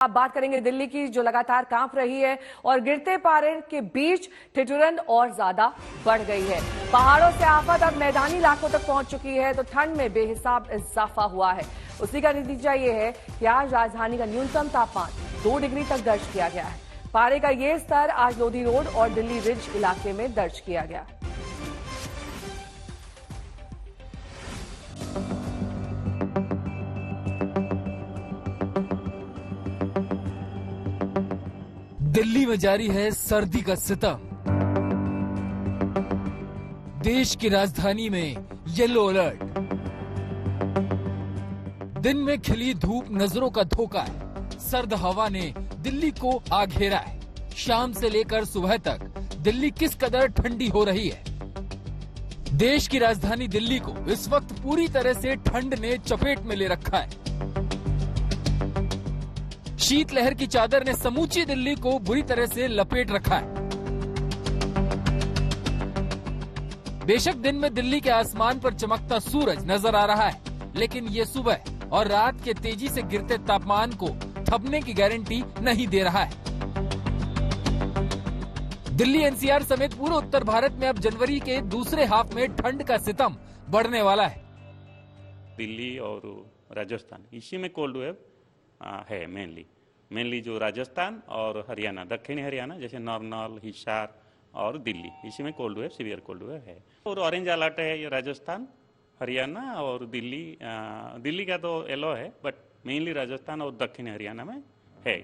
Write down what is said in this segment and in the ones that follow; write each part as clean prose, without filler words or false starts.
आप बात करेंगे दिल्ली की, जो लगातार कांप रही है और गिरते पारे के बीच ठिठुरन और ज्यादा बढ़ गई है। पहाड़ों से आफत अब मैदानी इलाकों तक पहुंच चुकी है, तो ठंड में बेहिसाब इजाफा हुआ है। उसी का नतीजा ये है कि आज राजधानी का न्यूनतम तापमान 2 डिग्री तक दर्ज किया गया है। पारे का ये स्तर आज लोधी रोड और दिल्ली रिज इलाके में दर्ज किया गया। दिल्ली में जारी है सर्दी का सितम। देश की राजधानी में येलो अलर्ट। दिन में खिली धूप नजरों का धोखा है। सर्द हवा ने दिल्ली को आ घेरा है। शाम से लेकर सुबह तक दिल्ली किस कदर ठंडी हो रही है। देश की राजधानी दिल्ली को इस वक्त पूरी तरह से ठंड ने चपेट में ले रखा है। शीतलहर की चादर ने समूची दिल्ली को बुरी तरह से लपेट रखा है। बेशक दिन में दिल्ली के आसमान पर चमकता सूरज नजर आ रहा है, लेकिन ये सुबह और रात के तेजी से गिरते तापमान को थमने की गारंटी नहीं दे रहा है। दिल्ली एनसीआर समेत पूरे उत्तर भारत में अब जनवरी के दूसरे हाफ में ठंड का सितम बढ़ने वाला है। दिल्ली और राजस्थान इसी में कोल्ड वेव है। मेनली जो राजस्थान और हरियाणा, दक्षिणी हरियाणा जैसे नौरनौल, हिसार और दिल्ली, इसी में cold wave, severe cold wave है। और ऑरेंज अलर्ट है ये राजस्थान, हरियाणा और दिल्ली। दिल्ली का तो येलो है, बट मेनली राजस्थान और दक्षिणी हरियाणा में है।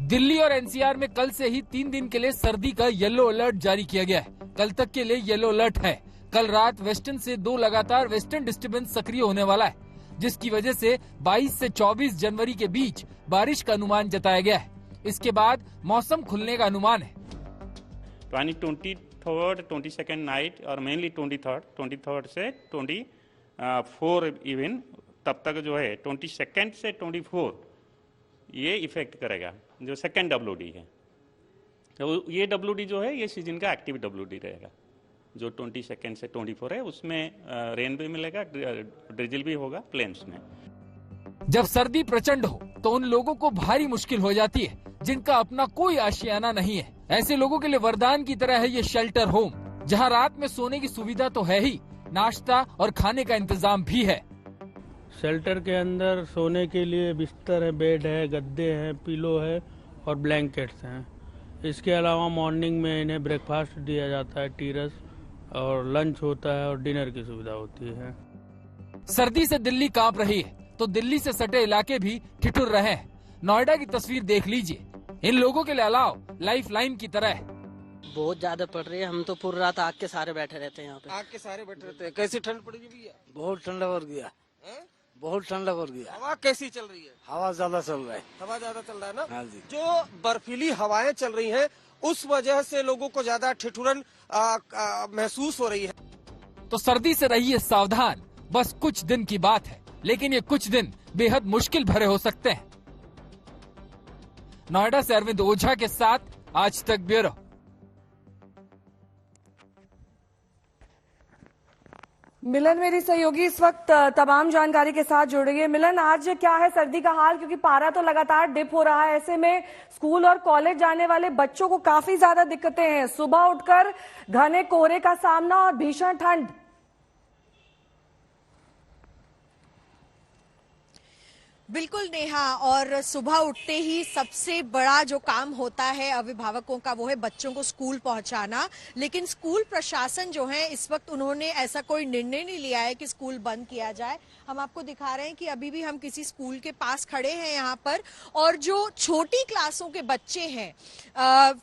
दिल्ली और एनसीआर में कल से ही 3 दिन के लिए सर्दी का येलो अलर्ट जारी किया गया है। कल तक के लिए येलो अलर्ट है। कल रात वेस्टर्न से 2 लगातार वेस्टर्न डिस्टर्बेंस सक्रिय होने वाला है, जिसकी वजह से 22 से 24 जनवरी के बीच बारिश का अनुमान जताया गया है। इसके बाद मौसम खुलने का अनुमान है। 23rd, 22nd नाइट और मेनली 23rd से 24 इवन तब तक जो है 22nd से 24 ये इफेक्ट करेगा। जो सेकेंड WD है, तो ये WD जो है ये सीजन का एक्टिव WD रहेगा। जो 22nd से 24 है उसमें रेन भी मिलेगा, ड्रिजल भी होगा प्लेन्स में। जब सर्दी प्रचंड हो तो उन लोगों को भारी मुश्किल हो जाती है जिनका अपना कोई आशियाना नहीं है। ऐसे लोगों के लिए वरदान की तरह है ये शेल्टर होम, जहां रात में सोने की सुविधा तो है ही, नाश्ता और खाने का इंतजाम भी है। शेल्टर के अंदर सोने के लिए बिस्तर है, बेड है, गद्दे हैं, पिलो है और ब्लैंकेट्स हैं। इसके अलावा मॉर्निंग में इन्हें ब्रेकफास्ट दिया जाता है, टीरस, और लंच होता है और डिनर की सुविधा होती है। सर्दी से दिल्ली कांप रही है तो दिल्ली से सटे इलाके भी ठिठुर रहे हैं। नोएडा की तस्वीर देख लीजिए। इन लोगों के लिए अलाव लाइफ लाइन की तरह है। बहुत ज्यादा पड़ रही है। हम तो पूरी रात आग के सहारे बैठे रहते हैं यहाँ पे। आग के सहारे बैठे रहते हैं। कैसी ठंड पड़ेगी भैया? बहुत ठंडा हो गया, बहुत ठंडा हो गया। हवा कैसी चल रही है? हवा ज्यादा चल रहा है। हवा ज्यादा चल रहा है ना? हाँ जी। जो बर्फीली हवाएं चल रही हैं उस वजह से लोगों को ज्यादा ठिठुरन महसूस हो रही है। तो सर्दी से रहिए सावधान। बस कुछ दिन की बात है, लेकिन ये कुछ दिन बेहद मुश्किल भरे हो सकते हैं। नोएडा से अरविंद ओझा के साथ आज तक ब्यूरो। मिलन मेरी सहयोगी इस वक्त तमाम जानकारी के साथ जुड़ रही है। मिलन, आज क्या है सर्दी का हाल? क्योंकि पारा तो लगातार डिप हो रहा है, ऐसे में स्कूल और कॉलेज जाने वाले बच्चों को काफी ज्यादा दिक्कतें हैं। सुबह उठकर घने कोहरे का सामना और भीषण ठंड। बिल्कुल नेहा, और सुबह उठते ही सबसे बड़ा जो काम होता है अभिभावकों का वो है बच्चों को स्कूल पहुंचाना। लेकिन स्कूल प्रशासन जो है इस वक्त उन्होंने ऐसा कोई निर्णय नहीं लिया है कि स्कूल बंद किया जाए। हम आपको दिखा रहे हैं कि अभी भी हम किसी स्कूल के पास खड़े हैं यहाँ पर, और जो छोटी क्लासों के बच्चे हैं,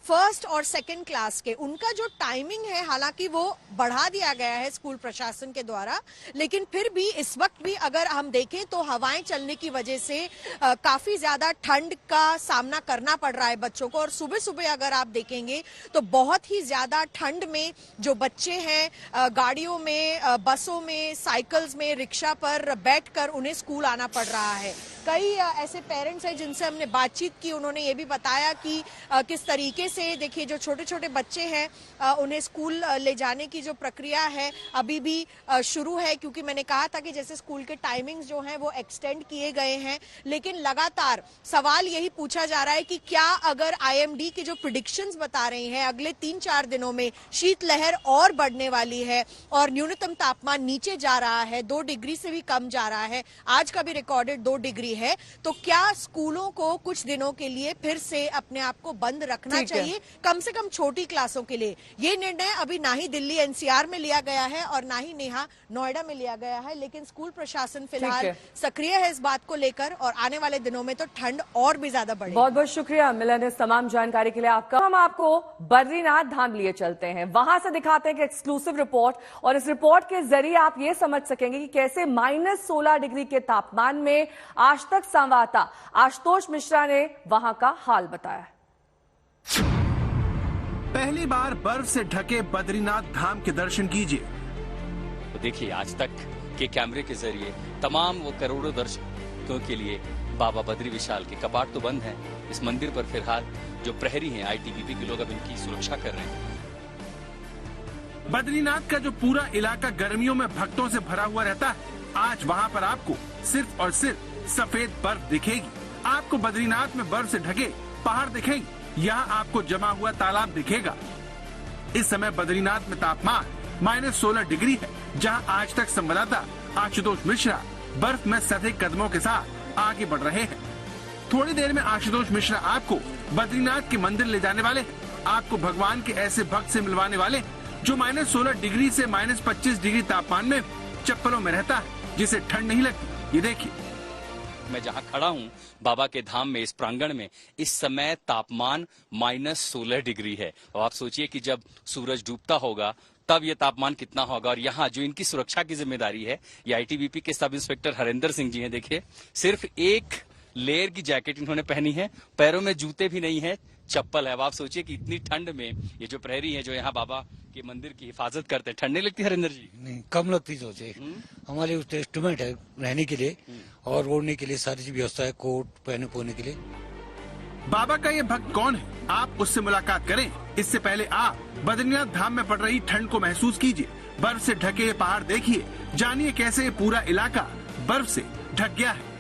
1st और 2nd क्लास के, उनका जो टाइमिंग है हालांकि वो बढ़ा दिया गया है स्कूल प्रशासन के द्वारा, लेकिन फिर भी इस वक्त भी अगर हम देखें तो हवाएं चलने की वजह से काफी ज्यादा ठंड का सामना करना पड़ रहा है बच्चों को। और सुबह सुबह अगर आप देखेंगे तो बहुत ही ज्यादा ठंड में जो बच्चे हैं गाड़ियों में, बसों में, साइकिल्स में, रिक्शा पर बैठकर उन्हें स्कूल आना पड़ रहा है। कई ऐसे पेरेंट्स हैं जिनसे हमने बातचीत की, उन्होंने ये भी बताया कि किस तरीके से देखिए जो छोटे छोटे बच्चे हैं उन्हें स्कूल ले जाने की जो प्रक्रिया है अभी भी शुरू है, क्योंकि मैंने कहा था कि जैसे स्कूल के टाइमिंग्स जो हैं वो एक्सटेंड किए गए हैं, लेकिन लगातार सवाल यही पूछा जा रहा है कि क्या अगर IMD की जो प्रिडिक्शंस बता रही हैं अगले 3-4 दिनों में शीतलहर और बढ़ने वाली है और न्यूनतम तापमान नीचे जा रहा है, 2 डिग्री से भी कम जा रहा है, आज का भी रिकॉर्डेड 2 डिग्री है, तो क्या स्कूलों को कुछ दिनों के लिए फिर से अपने आप को बंद रखना चाहिए, कम से कम छोटी क्लासों के लिए। ये निर्णय अभी ना ही दिल्ली NCR में लिया गया है और ना ही नेहा नोएडा में लिया गया है, लेकिन स्कूल प्रशासन फिलहाल सक्रिय है इस बात को लेकर और आने वाले दिनों में तो ठंड और भी ज्यादा बढ़ेगी। बहुत बहुत शुक्रिया मिलन इस तमाम जानकारी के लिए आपका। हम आपको बद्रीनाथ धाम लिए चलते हैं, वहां से दिखाते हैं कि एक्सक्लूसिव रिपोर्ट, और इस रिपोर्ट के जरिए आप ये समझ सकेंगे कि कैसे -16 डिग्री के तापमान में आज तक संवाददाता आशुतोष मिश्रा ने वहां का हाल बताया। पहली बार बर्फ से ढके बद्रीनाथ धाम के दर्शन कीजिए। तो देखिए आज तक के कैमरे के जरिए तमाम वो करोड़ों दर्शकों के लिए बाबा बद्री विशाल के कपाट तो बंद हैं। इस मंदिर पर फिलहाल जो प्रहरी हैं ITBP के लोग अब इनकी सुरक्षा कर रहे हैं। बद्रीनाथ का जो पूरा इलाका गर्मियों में भक्तों से भरा हुआ रहता है, आज वहाँ पर आपको सिर्फ और सिर्फ सफेद बर्फ दिखेगी। आपको बद्रीनाथ में बर्फ से ढके पहाड़ दिखेंगे, यहाँ आपको जमा हुआ तालाब दिखेगा। इस समय बद्रीनाथ में तापमान -16 डिग्री है, जहाँ आज तक संवाददाता आशुतोष मिश्रा बर्फ में सधे कदमों के साथ आगे बढ़ रहे हैं। थोड़ी देर में आशुतोष मिश्रा आपको बद्रीनाथ के मंदिर ले जाने वाले हैं। आपको भगवान के ऐसे भक्त से मिलवाने वाले जो -16 डिग्री से -25 डिग्री तापमान में चप्पलों में रहता है, जिसे ठंड नहीं लगती। ये देखिए, मैं जहां खड़ा हूं बाबा के धाम में इस प्रांगण में इस समय तापमान -16 डिग्री है। और आप सोचिए कि जब सूरज डूबता होगा तब ये तापमान कितना होगा। और यहाँ जो इनकी सुरक्षा की जिम्मेदारी है ये ITBP के सब इंस्पेक्टर हरेंद्र सिंह जी हैं। देखिए सिर्फ एक लेयर की जैकेट इन्होंने पहनी है, पैरों में जूते भी नहीं है, चप्पल है। अब आप सोचिए कि इतनी ठंड में ये जो प्रहरी है जो यहाँ बाबा के मंदिर की हिफाजत करते हैं, ठंड नहीं लगती हरेंद्र जी? नहीं, कम लगती। सोचे हमारे उस इंस्ट्रूमेंट है रहने के लिए और ओढ़ने के लिए, सारी व्यवस्था है, कोट पहने पोने के लिए। बाबा का ये भक्त कौन है, आप उससे मुलाकात करें। इससे पहले आप बद्रीनाथ धाम में पड़ रही ठंड को महसूस कीजिए। बर्फ से ढके ये पहाड़ देखिए, जानिए कैसे ये पूरा इलाका बर्फ से ढक गया है।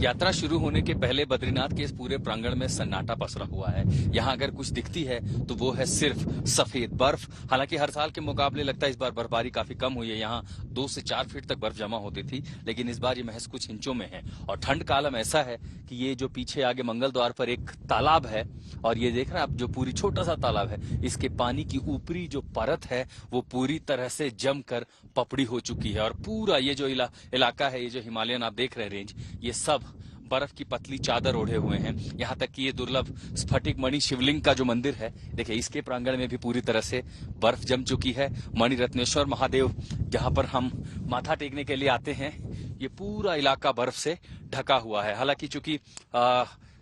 यात्रा शुरू होने के पहले बद्रीनाथ के इस पूरे प्रांगण में सन्नाटा पसरा हुआ है। यहाँ अगर कुछ दिखती है तो वो है सिर्फ सफेद बर्फ। हालांकि हर साल के मुकाबले लगता है इस बार बर्फबारी काफी कम हुई है। यहाँ 2 से 4 फीट तक बर्फ जमा होती थी, लेकिन इस बार ये महज कुछ इंचों में है। और ठंड का आलम ऐसा है कि ये जो पीछे आगे मंगल द्वार पर एक तालाब है, और ये देख रहे हैं आप जो पूरी छोटा सा तालाब है, इसके पानी की ऊपरी जो परत है वो पूरी तरह से जमकर पपड़ी हो चुकी है। और पूरा ये जो इलाका है, ये जो हिमालयन आप देख रहे हैं रेंज, ये सब बर्फ की पतली चादर ओढ़े हुए हैं। यहाँ तक कि ये दुर्लभ स्फटिक मणि शिवलिंग का जो मंदिर है, देखिए इसके प्रांगण में भी पूरी तरह से बर्फ जम चुकी है। मणिरत्नेश्वर महादेव जहाँ पर हम माथा टेकने के लिए आते हैं, ये पूरा इलाका बर्फ से ढका हुआ है। हालांकि चूंकि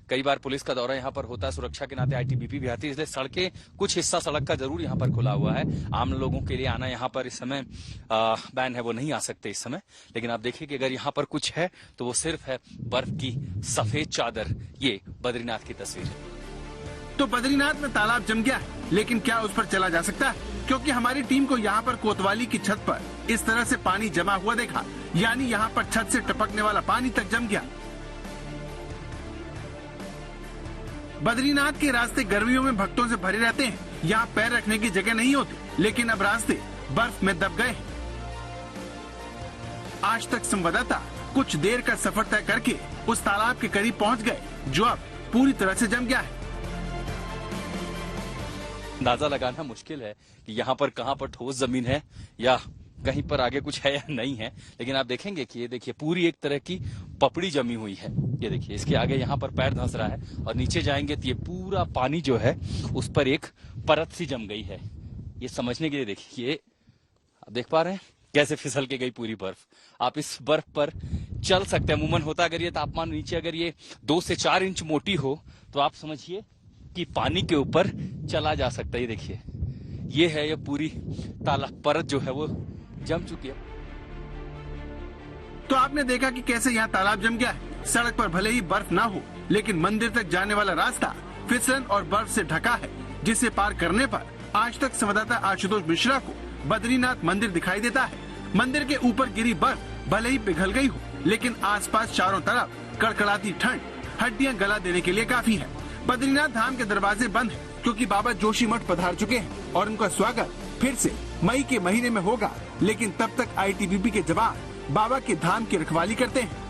कई बार पुलिस का दौरा यहाँ पर होता है, सुरक्षा के नाते ITBP भी आती है, इसलिए सड़कें, कुछ हिस्सा सड़क का जरूर यहाँ पर खुला हुआ है। आम लोगों के लिए आना यहाँ पर इस समय बैन है, वो नहीं आ सकते इस समय। लेकिन आप देखिए कि अगर यहाँ पर कुछ है तो वो सिर्फ है बर्फ की सफेद चादर। ये बद्रीनाथ की तस्वीर है। तो बद्रीनाथ में तालाब जम गया है, लेकिन क्या उस पर चला जा सकता है? क्योंकि हमारी टीम को यहाँ पर कोतवाली की छत पर इस तरह से पानी जमा हुआ देखा, यानी यहाँ पर छत से टपकने वाला पानी तक जम गया। बद्रीनाथ के रास्ते गर्मियों में भक्तों से भरे रहते हैं, यहाँ पैर रखने की जगह नहीं होती, लेकिन अब रास्ते बर्फ में दब गए हैं। आज तक संवाददाता कुछ देर का सफर तय करके उस तालाब के करीब पहुँच गए, जो अब पूरी तरह से जम गया है। अंदाजा लगाना मुश्किल है कि यहाँ पर कहाँ पर ठोस जमीन है या कहीं पर आगे कुछ है या नहीं है, लेकिन आप देखेंगे कि ये देखिए पूरी एक तरह की पपड़ी जमी हुई है। ये देखिए इसके आगे यहाँ पर पैर धंस रहा है, और नीचे जाएंगे तो ये पूरा पानी जो है उस पर एक परत सी जम गई है। ये समझने के लिए देखिए, ये आप देख पा रहे हैं कैसे फिसल के गई पूरी बर्फ। आप इस बर्फ पर चल सकते हैं। अमूमन होता अगर ये तापमान नीचे अगर ये 2 से 4 इंच मोटी हो तो आप समझिए कि पानी के ऊपर चला जा सकता है। ये देखिए ये है, ये पूरी तालाब परत जो है वो जम चुकी है। तो आपने देखा कि कैसे यहाँ तालाब जम गया है। सड़क पर भले ही बर्फ ना हो, लेकिन मंदिर तक जाने वाला रास्ता फिसलन और बर्फ से ढका है, जिसे पार करने पर आज तक संवाददाता आशुतोष मिश्रा को बद्रीनाथ मंदिर दिखाई देता है। मंदिर के ऊपर गिरी बर्फ भले ही पिघल गई हो, लेकिन आसपास चारों तरफ कड़कड़ाती ठंड हड्डियां गला देने के लिए काफी है। बद्रीनाथ धाम के दरवाजे बंद हैं, क्योंकि बाबा जोशी मठ पधार चुके हैं और उनका स्वागत फिर से मई के महीने में होगा। लेकिन तब तक ITBP के जवान बाबा के धाम की रखवाली करते हैं।